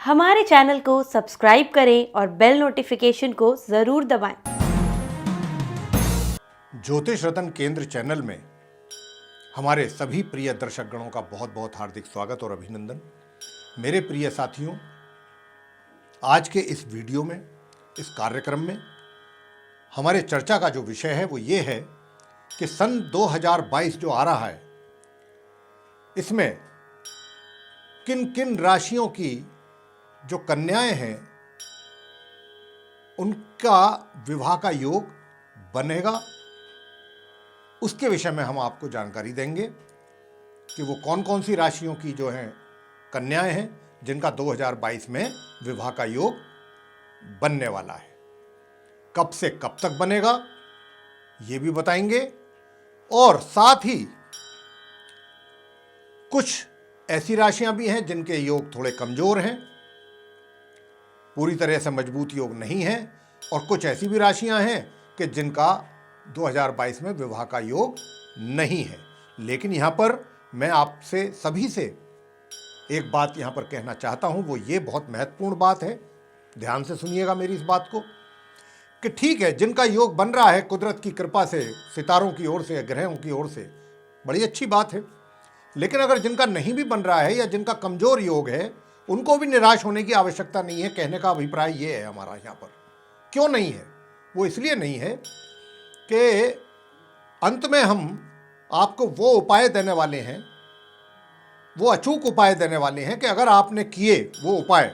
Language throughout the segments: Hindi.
हमारे चैनल को सब्सक्राइब करें और बेल नोटिफिकेशन को ज़रूर दबाएं। ज्योतिष रत्न केंद्र चैनल में हमारे सभी प्रिय दर्शकगणों का बहुत बहुत हार्दिक स्वागत और अभिनंदन। मेरे प्रिय साथियों, आज के इस वीडियो में, इस कार्यक्रम में हमारे चर्चा का जो विषय है वो ये है कि सन 2022 जो आ रहा है, इसमें किन किन राशियों की जो कन्याएं हैं उनका विवाह का योग बनेगा, उसके विषय में हम आपको जानकारी देंगे कि वो कौन कौन सी राशियों की जो हैं कन्याएं हैं जिनका 2022 में विवाह का योग बनने वाला है। कब से कब तक बनेगा ये भी बताएंगे, और साथ ही कुछ ऐसी राशियां भी हैं जिनके योग थोड़े कमजोर हैं, पूरी तरह से मजबूत योग नहीं है, और कुछ ऐसी भी राशियां हैं कि जिनका 2022 में विवाह का योग नहीं है। लेकिन यहाँ पर मैं आपसे सभी से एक बात यहाँ पर कहना चाहता हूँ, वो ये बहुत महत्वपूर्ण बात है, ध्यान से सुनिएगा मेरी इस बात को, कि ठीक है जिनका योग बन रहा है कुदरत की कृपा से, सितारों की ओर से, ग्रहों की ओर से, बड़ी अच्छी बात है। लेकिन अगर जिनका नहीं भी बन रहा है या जिनका कमजोर योग है, उनको भी निराश होने की आवश्यकता नहीं है। कहने का अभिप्राय ये है हमारा यहाँ पर। क्यों नहीं है? वो इसलिए नहीं है कि अंत में हम आपको वो उपाय देने वाले हैं, वो अचूक उपाय देने वाले हैं कि अगर आपने किए वो उपाय,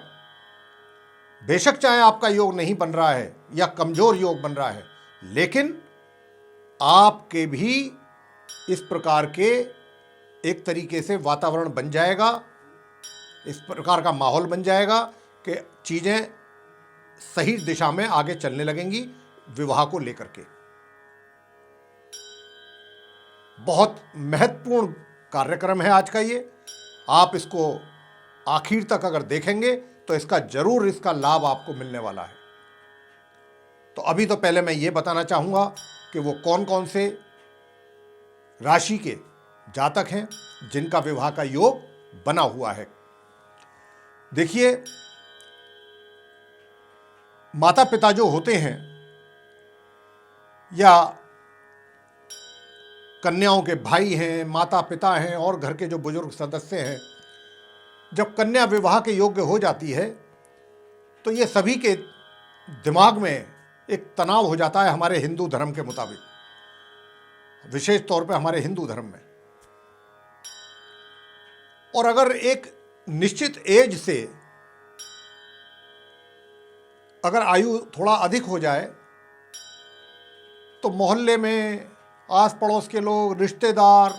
बेशक चाहे आपका योग नहीं बन रहा है या कमजोर योग बन रहा है, लेकिन आपके भी इस प्रकार के एक तरीके से वातावरण बन जाएगा, इस प्रकार का माहौल बन जाएगा कि चीजें सही दिशा में आगे चलने लगेंगी विवाह को लेकर के। बहुत महत्वपूर्ण कार्यक्रम है आज का ये। आप इसको आखिर तक अगर देखेंगे तो इसका लाभ आपको मिलने वाला है। तो अभी तो पहले मैं ये बताना चाहूंगा कि वो कौन कौन से राशि के जातक हैं जिनका विवाह का योग बना हुआ है। देखिए, माता पिता जो होते हैं या कन्याओं के भाई हैं, माता पिता हैं और घर के जो बुजुर्ग सदस्य हैं, जब कन्या विवाह के योग्य हो जाती है तो ये सभी के दिमाग में एक तनाव हो जाता है हमारे हिंदू धर्म के मुताबिक, विशेष तौर पे हमारे हिंदू धर्म में। और अगर एक निश्चित एज से अगर आयु थोड़ा अधिक हो जाए तो मोहल्ले में आस पड़ोस के लोग, रिश्तेदार,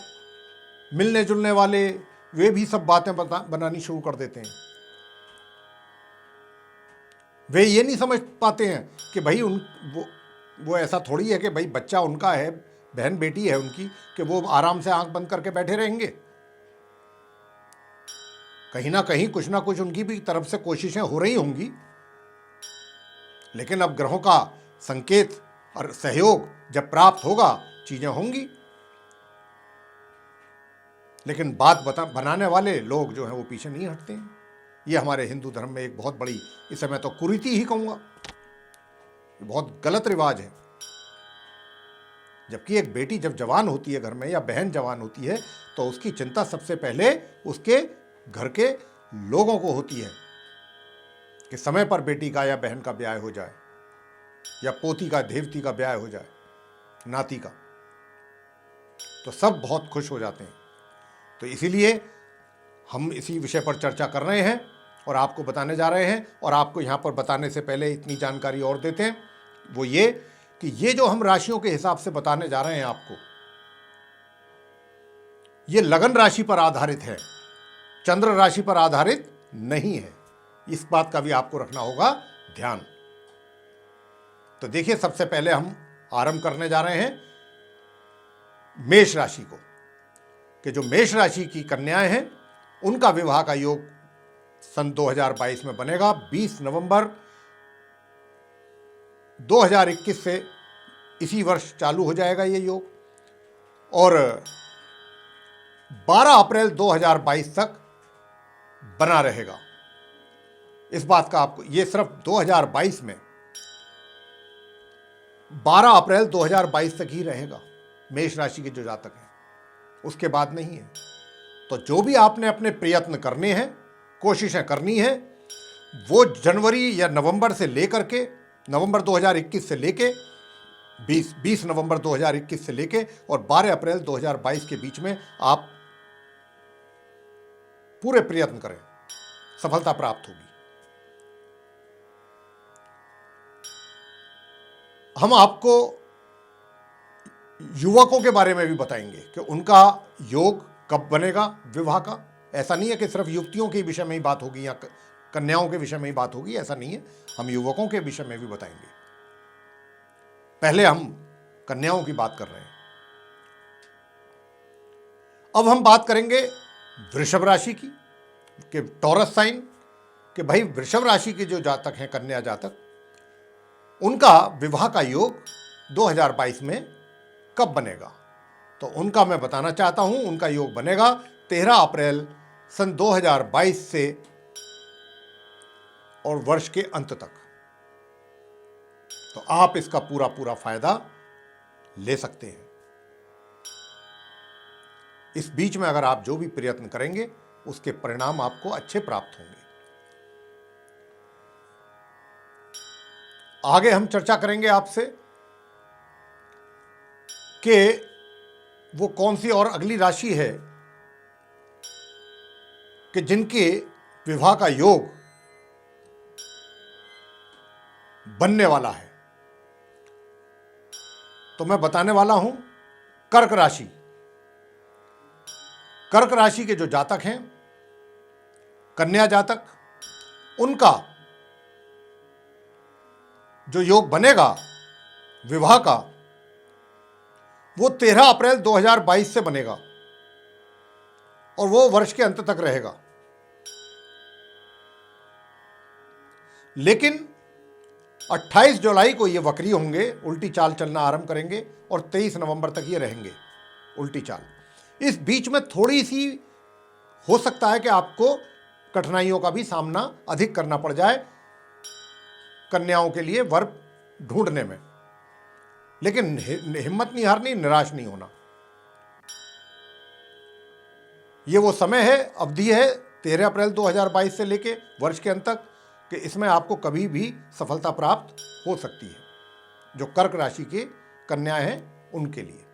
मिलने जुलने वाले, वे भी सब बातें बनानी शुरू कर देते हैं। वे ये नहीं समझ पाते हैं कि भाई वो ऐसा थोड़ी है कि भाई बच्चा उनका है, बहन बेटी है उनकी, कि वो आराम से आंख बंद करके बैठे रहेंगे। कहीं ना कुछ उनकी भी तरफ से कोशिशें हो रही होंगी, लेकिन अब ग्रहों का संकेत और सहयोग जब प्राप्त होगा चीजें होंगी। लेकिन बात बनाने वाले लोग जो हैं वो पीछे नहीं हटते हैं। ये हमारे हिंदू धर्म में एक बहुत बड़ी, इसे मैं तो कुरीति ही कहूंगा, बहुत गलत रिवाज है। जबकि एक बेटी जब जवान होती है घर में, या बहन जवान होती है, तो उसकी चिंता सबसे पहले उसके घर के लोगों को होती है कि समय पर बेटी का या बहन का ब्याह हो जाए, या पोती का, देवती का ब्याह हो जाए, नाती का, तो सब बहुत खुश हो जाते हैं। तो इसीलिए हम इसी विषय पर चर्चा कर रहे हैं और आपको बताने जा रहे हैं। और आपको यहाँ पर बताने से पहले इतनी जानकारी और देते हैं, वो ये कि ये जो हम राशियों के हिसाब से बताने जा रहे हैं आपको, ये लगन राशि पर आधारित है, चंद्र राशि पर आधारित नहीं है। इस बात का भी आपको रखना होगा ध्यान। तो देखिए, सबसे पहले हम आरंभ करने जा रहे हैं मेष राशि को, कि जो मेष राशि की कन्याएं हैं उनका विवाह का योग सन 2022 में बनेगा। 20 नवंबर 2021 से इसी वर्ष चालू हो जाएगा ये योग, और 12 अप्रैल 2022 तक बना रहेगा। इस बात का आपको, ये सिर्फ 2022 में 12 अप्रैल 2022 तक ही रहेगा मेष राशि के जो जातक हैं, उसके बाद नहीं है। तो जो भी आपने अपने प्रयत्न करने हैं, कोशिशें करनी है, वो जनवरी या नवंबर से लेकर के, नवंबर 2021 से लेके 20 नवंबर 2021 से लेके और 12 अप्रैल 2022 के बीच में आप पूरे प्रयत्न करें, सफलता प्राप्त होगी। हम आपको युवकों के बारे में भी बताएंगे कि उनका योग कब बनेगा विवाह का। ऐसा नहीं है कि सिर्फ युवतियों के विषय में ही बात होगी या कन्याओं के विषय में ही बात होगी, ऐसा नहीं है, हम युवकों के विषय में भी बताएंगे। पहले हम कन्याओं की बात कर रहे हैं। अब हम बात करेंगे वृषभ राशि की, कि टॉरस साइन, कि भाई वृषभ राशि के जो जातक हैं, कन्या जातक, उनका विवाह का योग 2022 में कब बनेगा। तो उनका मैं बताना चाहता हूं, उनका योग बनेगा 13 अप्रैल सन 2022 से और वर्ष के अंत तक। तो आप इसका पूरा पूरा फायदा ले सकते हैं। इस बीच में अगर आप जो भी प्रयत्न करेंगे उसके परिणाम आपको अच्छे प्राप्त होंगे। आगे हम चर्चा करेंगे आपसे कि वो कौन सी और अगली राशि है कि जिनके विवाह का योग बनने वाला है। तो मैं बताने वाला हूं कर्क राशि। कर्क राशि के जो जातक हैं, कन्या जातक, उनका जो योग बनेगा विवाह का, वो 13 अप्रैल 2022 से बनेगा और वो वर्ष के अंत तक रहेगा। लेकिन 28 जुलाई को ये वक्री होंगे, उल्टी चाल चलना आरंभ करेंगे और 23 नवंबर तक ये रहेंगे उल्टी चाल। इस बीच में थोड़ी सी हो सकता है कि आपको कठिनाइयों का भी सामना अधिक करना पड़ जाए कन्याओं के लिए वर ढूंढने में, लेकिन हिम्मत नहीं हारनी, निराश नहीं होना। ये वो समय है, अवधि है 13 अप्रैल 2022 से लेके वर्ष के अंत तक, कि इसमें आपको कभी भी सफलता प्राप्त हो सकती है, जो कर्क राशि के कन्याएं हैं उनके लिए।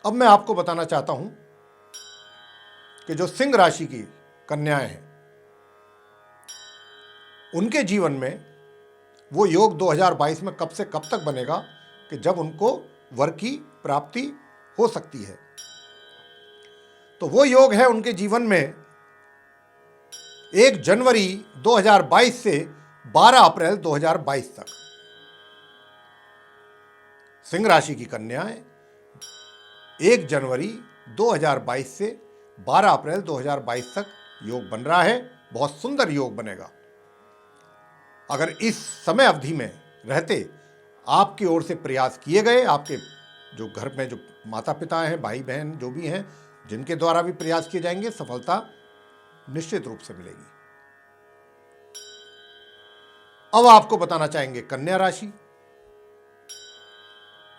अब मैं आपको बताना चाहता हूं कि जो सिंह राशि की कन्याएं हैं, उनके जीवन में वो योग 2022 में कब से कब तक बनेगा कि जब उनको वर की प्राप्ति हो सकती है। तो वो योग है उनके जीवन में 1 जनवरी 2022 से 12 अप्रैल 2022 तक। सिंह राशि की कन्याएं 1 जनवरी 2022 से 12 अप्रैल 2022 तक योग बन रहा है। बहुत सुंदर योग बनेगा। अगर इस समय अवधि में रहते आपकी ओर से प्रयास किए गए, आपके जो घर में जो माता पिता हैं, भाई बहन जो भी हैं, जिनके द्वारा भी प्रयास किए जाएंगे, सफलता निश्चित रूप से मिलेगी। अब आपको बताना चाहेंगे कन्या राशि,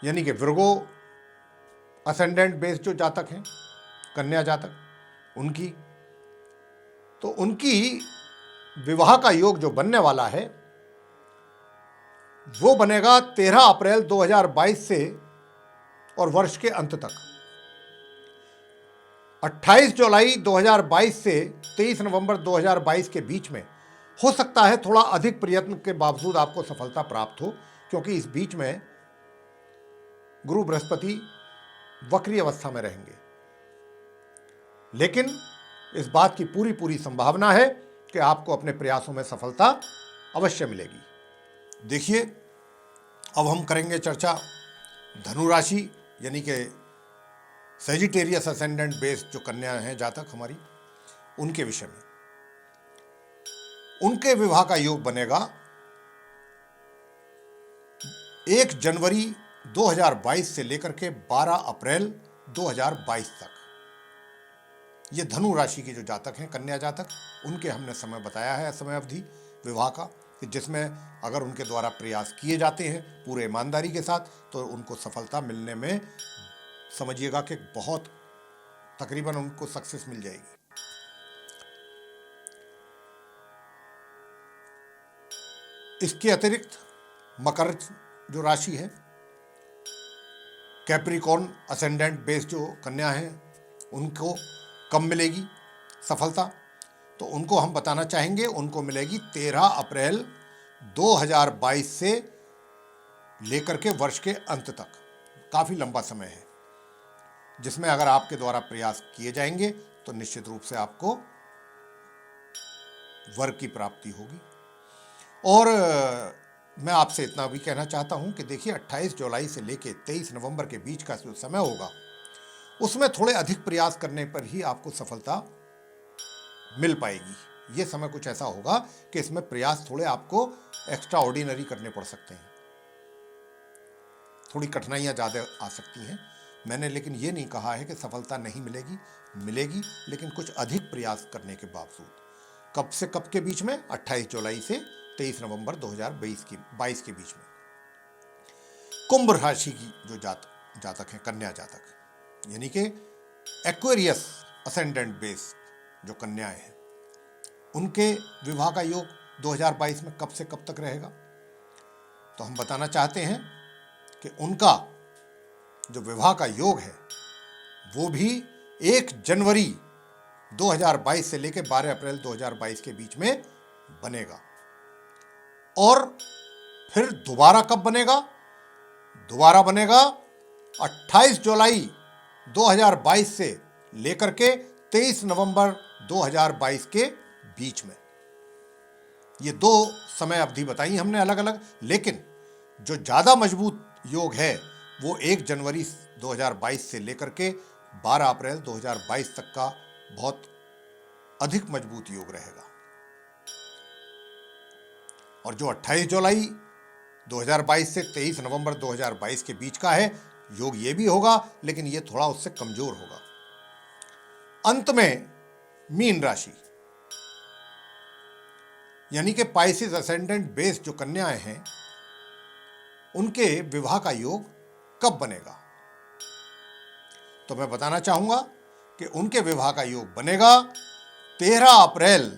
यानी कि विर्गो असेंडेंट बेस्ड जो जातक हैं, कन्या जातक, उनकी तो उनकी विवाह का योग जो बनने वाला है वो बनेगा 13 अप्रैल 2022 से और वर्ष के अंत तक। 28 जुलाई 2022 से 23 नवंबर 2022 के बीच में हो सकता है थोड़ा अधिक प्रयत्न के बावजूद आपको सफलता प्राप्त हो, क्योंकि इस बीच में गुरु बृहस्पति वक्री अवस्था में रहेंगे। लेकिन इस बात की पूरी पूरी संभावना है कि आपको अपने प्रयासों में सफलता अवश्य मिलेगी। देखिए, अब हम करेंगे चर्चा धनु राशि, यानी कि सेजिटेरियस असेंडेंट बेस्ड जो कन्या हैं जातक हमारी, उनके विषय में। उनके विवाह का योग बनेगा 1 जनवरी 2022 से लेकर के 12 अप्रैल 2022 तक। ये धनु राशि के जो जातक हैं, कन्या जातक, उनके हमने समय बताया है, समय अवधि विवाह का, कि जिसमें अगर उनके द्वारा प्रयास किए जाते हैं पूरे ईमानदारी के साथ तो उनको सफलता मिलने में समझिएगा कि बहुत तकरीबन उनको सक्सेस मिल जाएगी। इसके अतिरिक्त मकर जो राशि है, कैप्रिकॉर्न असेंडेंट बेस जो कन्या है, उनको कब मिलेगी सफलता, तो उनको हम बताना चाहेंगे उनको मिलेगी 13 अप्रैल 2022 से लेकर के वर्ष के अंत तक। काफ़ी लंबा समय है जिसमें अगर आपके द्वारा प्रयास किए जाएंगे तो निश्चित रूप से आपको वर की प्राप्ति होगी। और मैं आपसे इतना भी कहना चाहता हूं कि देखिए 28 जुलाई से लेकर 23 नवंबर के बीच का जो समय होगा उसमें थोड़े अधिक प्रयास करने पर ही आपको सफलता मिल पाएगी। ये समय कुछ ऐसा होगा कि इसमें प्रयास थोड़े आपको एक्स्ट्रा ऑर्डिनरी करने पड़ सकते हैं, थोड़ी कठिनाइयां ज़्यादा आ सकती हैं। मैंने लेकिन ये नहीं कहा है कि सफलता नहीं मिलेगी, मिलेगी, लेकिन कुछ अधिक प्रयास करने के बावजूद। कब से कब के बीच में? 28 जुलाई से 23 नवंबर 2022 के बीच में। कुंभ राशि की जो जातक हैं, कन्या जातक, यानी कि एक्वेरियस असेंडेंट बेस जो कन्याएं हैं, उनके विवाह का योग 2022 में कब से कब तक रहेगा? तो हम बताना चाहते हैं कि उनका जो विवाह का योग है वो भी 1 जनवरी 2022 से लेकर 12 अप्रैल 2022 के बीच में बनेगा। और फिर दोबारा कब बनेगा? दोबारा बनेगा 28 जुलाई 2022 से लेकर के 23 नवंबर 2022 के बीच में। ये 2 समय अवधि बताई हमने अलग अलग, लेकिन जो ज़्यादा मजबूत योग है वो 1 जनवरी 2022 से लेकर के 12 अप्रैल 2022 तक का बहुत अधिक मजबूत योग रहेगा। और जो 28 जुलाई 2022 से 23 नवंबर 2022 के बीच का है योग, ये भी होगा, लेकिन ये थोड़ा उससे कमजोर होगा। अंत में मीन राशि, यानी कि पाइसेस असेंडेंट बेस जो कन्याएं हैं, उनके विवाह का योग कब बनेगा? तो मैं बताना चाहूंगा कि उनके विवाह का योग बनेगा 13 अप्रैल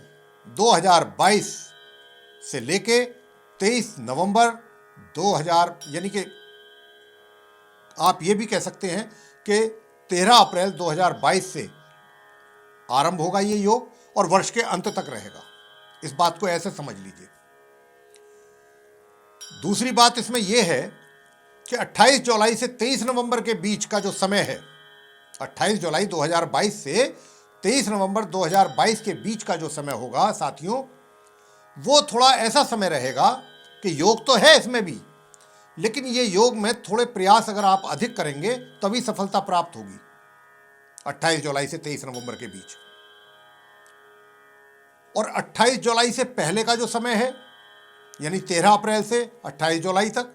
2022 से लेके 23 नवंबर 2000, यानी कि आप ये भी कह सकते हैं कि 13 अप्रैल 2022 से आरंभ होगा ये योग और वर्ष के अंत तक रहेगा। इस बात को ऐसे समझ लीजिए। दूसरी बात इसमें यह है कि 28 जुलाई से 23 नवंबर के बीच का जो समय है, 28 जुलाई 2022 से 23 नवंबर 2022 के बीच का जो समय होगा साथियों, वो थोड़ा ऐसा समय रहेगा कि योग तो है इसमें भी, लेकिन ये योग में थोड़े प्रयास अगर आप अधिक करेंगे तभी सफलता प्राप्त होगी। 28 जुलाई से 23 नवंबर के बीच। और 28 जुलाई से पहले का जो समय है, यानी 13 अप्रैल से 28 जुलाई तक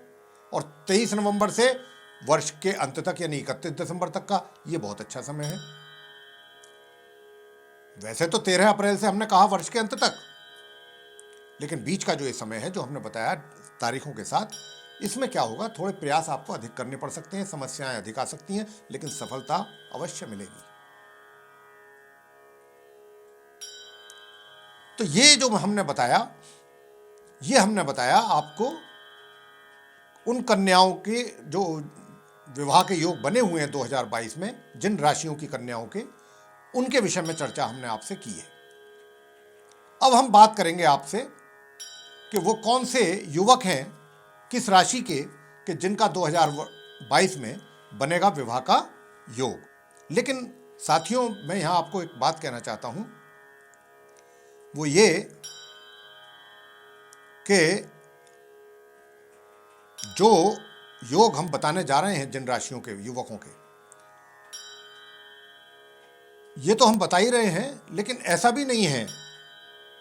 और 23 नवंबर से वर्ष के अंत तक यानी 31 दिसंबर तक का, ये बहुत अच्छा समय है। वैसे तो 13 अप्रैल से हमने कहा वर्ष के अंत तक, लेकिन बीच का जो ये समय है जो हमने बताया तारीखों के साथ, इसमें क्या होगा, थोड़े प्रयास आपको अधिक करने पड़ सकते हैं, समस्याएं अधिक आ सकती हैं, लेकिन सफलता अवश्य मिलेगी। तो ये जो हमने बताया, ये हमने बताया आपको उन कन्याओं के जो विवाह के योग बने हुए हैं 2022 में, जिन राशियों की कन्याओं के, उनके विषय में चर्चा हमने आपसे की है। अब हम बात करेंगे आपसे कि वो कौन से युवक हैं, किस राशि के, कि जिनका 2022 में बनेगा विवाह का योग। लेकिन साथियों, मैं यहां आपको एक बात कहना चाहता हूं, वो ये कि जो योग हम बताने जा रहे हैं जिन राशियों के युवकों के, ये तो हम बता ही रहे हैं, लेकिन ऐसा भी नहीं है,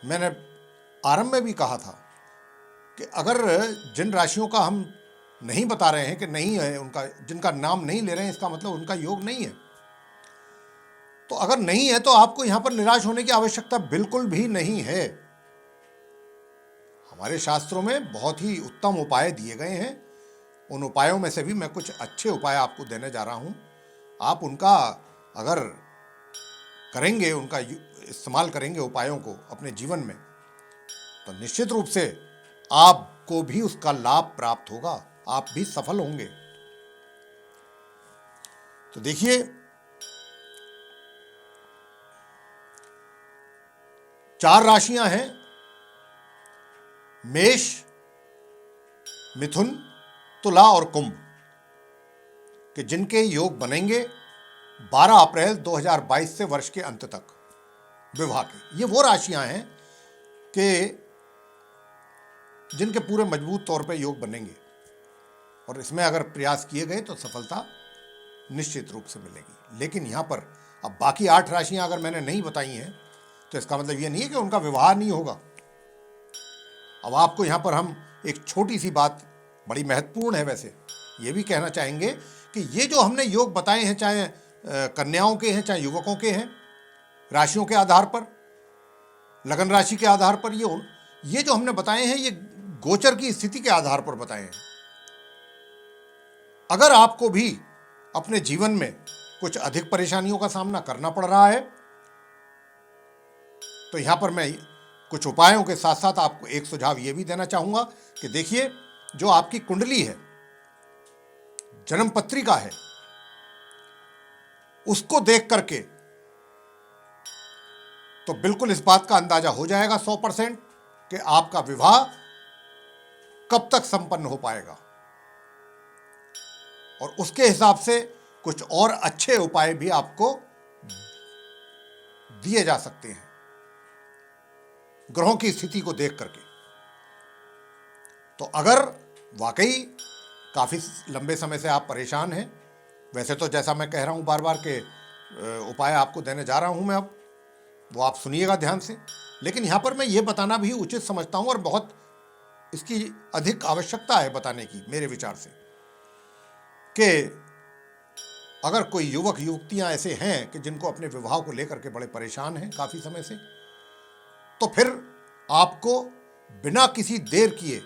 मैंने आरंभ में भी कहा था कि अगर जिन राशियों का हम नहीं बता रहे हैं कि नहीं है उनका, जिनका नाम नहीं ले रहे हैं, इसका मतलब उनका योग नहीं है। तो अगर नहीं है तो आपको यहां पर निराश होने की आवश्यकता बिल्कुल भी नहीं है। हमारे शास्त्रों में बहुत ही उत्तम उपाय दिए गए हैं। उन उपायों में से भी मैं कुछ अच्छे उपाय आपको देने जा रहा हूं। आप उनका अगर करेंगे, उनका इस्तेमाल करेंगे उपायों को अपने जीवन में, तो निश्चित रूप से आपको भी उसका लाभ प्राप्त होगा, आप भी सफल होंगे। तो देखिए, 4 राशियां हैं, मेष, मिथुन, तुला और कुंभ, कि जिनके योग बनेंगे 12 अप्रैल 2022 से वर्ष के अंत तक विवाह के। ये वो राशियां हैं कि जिनके पूरे मजबूत तौर पे योग बनेंगे, और इसमें अगर प्रयास किए गए तो सफलता निश्चित रूप से मिलेगी। लेकिन यहां पर अब बाकी 8 राशियां अगर मैंने नहीं बताई हैं तो इसका मतलब ये नहीं है कि उनका विवाह नहीं होगा। अब आपको यहां पर हम एक छोटी सी बात, बड़ी महत्वपूर्ण है वैसे, ये भी कहना चाहेंगे कि ये जो हमने योग बताए हैं, चाहे कन्याओं के हैं चाहे युवकों के हैं, राशियों के आधार पर, लगन राशि के आधार पर, ये जो हमने बताए हैं ये गोचर की स्थिति के आधार पर बताए हैं। अगर आपको भी अपने जीवन में कुछ अधिक परेशानियों का सामना करना पड़ रहा है तो यहां पर मैं कुछ उपायों के साथ साथ आपको एक सुझाव यह भी देना चाहूंगा कि देखिए, जो आपकी कुंडली है, जन्म पत्रिका है, उसको देख करके तो बिल्कुल इस बात का अंदाजा हो जाएगा 100% कि आपका विवाह कब तक संपन्न हो पाएगा, और उसके हिसाब से कुछ और अच्छे उपाय भी आपको दिए जा सकते हैं ग्रहों की स्थिति को देख करके। तो अगर वाकई काफी लंबे समय से आप परेशान हैं, वैसे तो जैसा मैं कह रहा हूं बार बार के उपाय आपको देने जा रहा हूं मैं, अब वो आप सुनिएगा ध्यान से, लेकिन यहां पर मैं ये बताना भी उचित समझता हूं और बहुत इसकी अधिक आवश्यकता है बताने की मेरे विचार से, कि अगर कोई युवक युवतियां ऐसे हैं कि जिनको अपने विवाह को लेकर के बड़े परेशान हैं काफी समय से, तो फिर आपको बिना किसी देर किए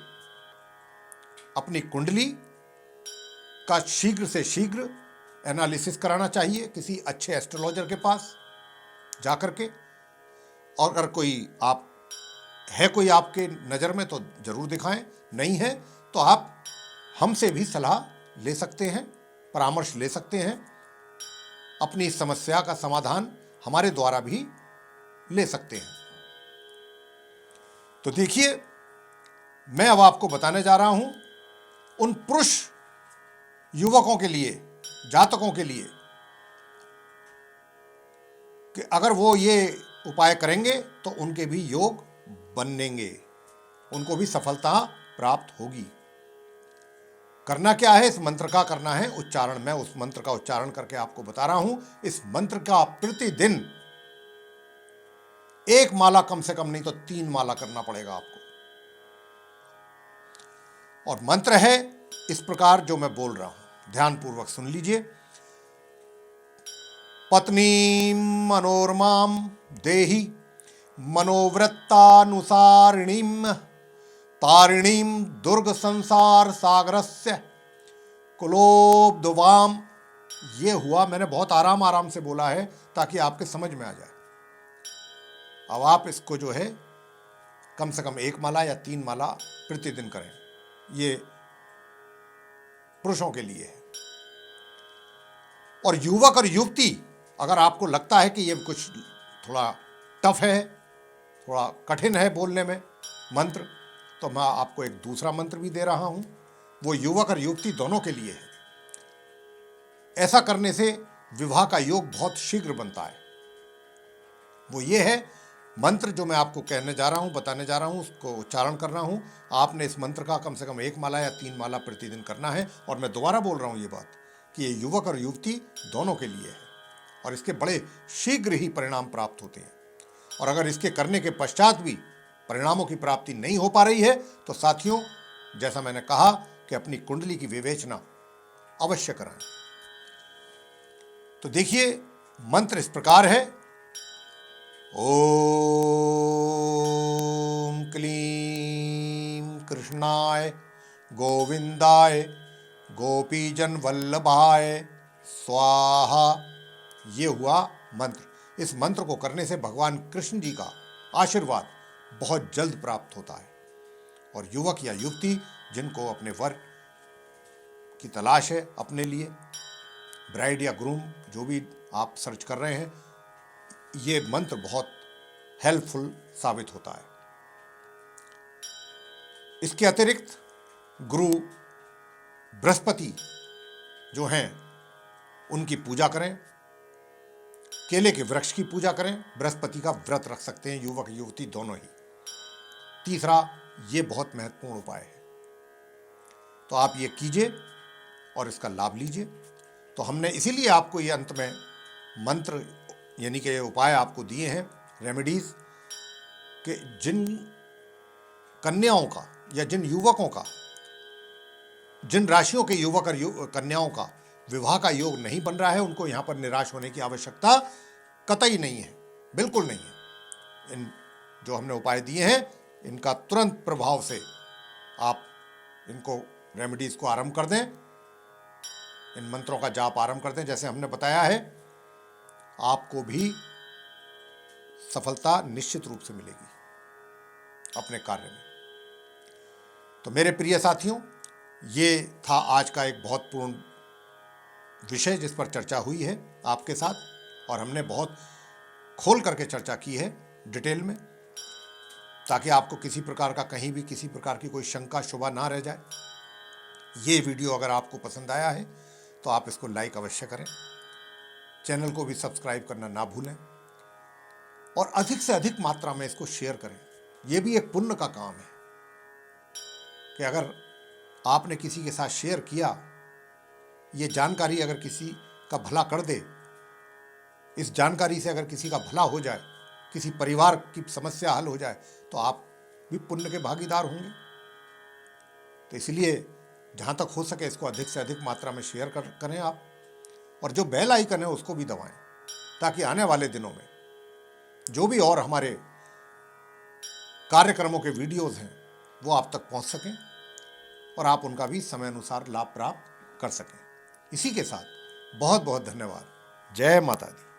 अपनी कुंडली का शीघ्र से शीघ्र एनालिसिस कराना चाहिए किसी अच्छे एस्ट्रोलॉजर के पास जाकर के। और अगर कोई कोई आपके नज़र में तो जरूर दिखाएं, नहीं है तो आप हमसे भी सलाह ले सकते हैं, परामर्श ले सकते हैं, अपनी समस्या का समाधान हमारे द्वारा भी ले सकते हैं। तो देखिए, मैं अब आपको बताने जा रहा हूं उन पुरुष युवकों के लिए, जातकों के लिए, कि अगर वो ये उपाय करेंगे तो उनके भी योग बनेंगे, उनको भी सफलता प्राप्त होगी। करना क्या है, इस मंत्र का करना है उच्चारण। मैं उस मंत्र का उच्चारण करके आपको बता रहा हूं। इस मंत्र का प्रतिदिन 1 माला, कम से कम नहीं तो 3 माला करना पड़ेगा आपको। और मंत्र है इस प्रकार जो मैं बोल रहा हूं, ध्यानपूर्वक सुन लीजिए। पत्नी मनोरमाम देहि मनोवृत्तानुसारिणीम तारिणीम दुर्ग संसार सागरस्य कुलोब्धवाम। ये हुआ, मैंने बहुत आराम आराम से बोला है ताकि आपके समझ में आ जाए। अब आप इसको जो है कम से कम 1 माला या 3 माला प्रतिदिन करें। ये पुरुषों के लिए है। और युवक और युवती, अगर आपको लगता है कि ये कुछ थोड़ा टफ है, थोड़ा कठिन है बोलने में मंत्र, तो मैं आपको एक दूसरा मंत्र भी दे रहा हूं, वो युवक और युवती दोनों के लिए है। ऐसा करने से विवाह का योग बहुत शीघ्र बनता है। वो ये है मंत्र जो मैं आपको कहने जा रहा हूं, बताने जा रहा हूं, उसको उच्चारण कर रहा हूं। आपने इस मंत्र का कम से कम 1 माला या 3 माला प्रतिदिन करना है। और मैं दोबारा बोल रहा हूं ये बात कि ये युवक और युवती दोनों के लिए है, और इसके बड़े शीघ्र ही परिणाम प्राप्त होते हैं। और अगर इसके करने के पश्चात भी परिणामों की प्राप्ति नहीं हो पा रही है तो साथियों, जैसा मैंने कहा कि अपनी कुंडली की विवेचना अवश्य कराएं। तो देखिए, मंत्र इस प्रकार है, ओम क्लीं कृष्णाय गोविंदाय गोपीजन वल्लभाय स्वाहा। ये हुआ मंत्र। इस मंत्र को करने से भगवान कृष्ण जी का आशीर्वाद बहुत जल्द प्राप्त होता है और युवक या युवती जिनको अपने वर की तलाश है, अपने लिए ब्राइड या ग्रूम जो भी आप सर्च कर रहे हैं, ये मंत्र बहुत हेल्पफुल साबित होता है। इसके अतिरिक्त गुरु बृहस्पति जो हैं उनकी पूजा करें, केले के वृक्ष की पूजा करें, बृहस्पति का व्रत रख सकते हैं युवक युवती दोनों ही। तीसरा, ये बहुत महत्वपूर्ण उपाय है, तो आप ये कीजिए और इसका लाभ लीजिए। तो हमने इसीलिए आपको ये अंत में मंत्र यानी कि उपाय आपको दिए हैं, रेमेडीज, कि जिन कन्याओं का या जिन युवकों का, जिन राशियों के युवक और कन्याओं का विवाह का योग नहीं बन रहा है, उनको यहाँ पर निराश होने की आवश्यकता कतई नहीं है, बिल्कुल नहीं है। इन जो हमने उपाय दिए हैं, इनका तुरंत प्रभाव से आप इनको रेमेडीज को आरंभ कर दें, इन मंत्रों का जाप आरंभ कर दें। जैसे हमने बताया है, आपको भी सफलता निश्चित रूप से मिलेगी अपने कार्य में। तो मेरे प्रिय साथियों, ये था आज का एक बहुत पूर्ण विषय जिस पर चर्चा हुई है आपके साथ, और हमने बहुत खोल करके चर्चा की है डिटेल में, ताकि आपको किसी प्रकार का कहीं भी किसी प्रकार की कोई शंका शुबा ना रह जाए। ये वीडियो अगर आपको पसंद आया है तो आप इसको लाइक अवश्य करें, चैनल को भी सब्सक्राइब करना ना भूलें और अधिक से अधिक मात्रा में इसको शेयर करें। ये भी एक पुण्य का काम है कि अगर आपने किसी के साथ शेयर किया, ये जानकारी अगर किसी का भला कर दे, इस जानकारी से अगर किसी का भला हो जाए, किसी परिवार की समस्या हल हो जाए, तो आप भी पुण्य के भागीदार होंगे। तो इसलिए जहाँ तक हो सके इसको अधिक से अधिक मात्रा में शेयर करें आप, और जो बेल आइकन है उसको भी दबाएं, ताकि आने वाले दिनों में जो भी और हमारे कार्यक्रमों के वीडियोस हैं वो आप तक पहुंच सकें और आप उनका भी समय अनुसार लाभ प्राप्त कर सकें। इसी के साथ बहुत बहुत धन्यवाद। जय माता दी।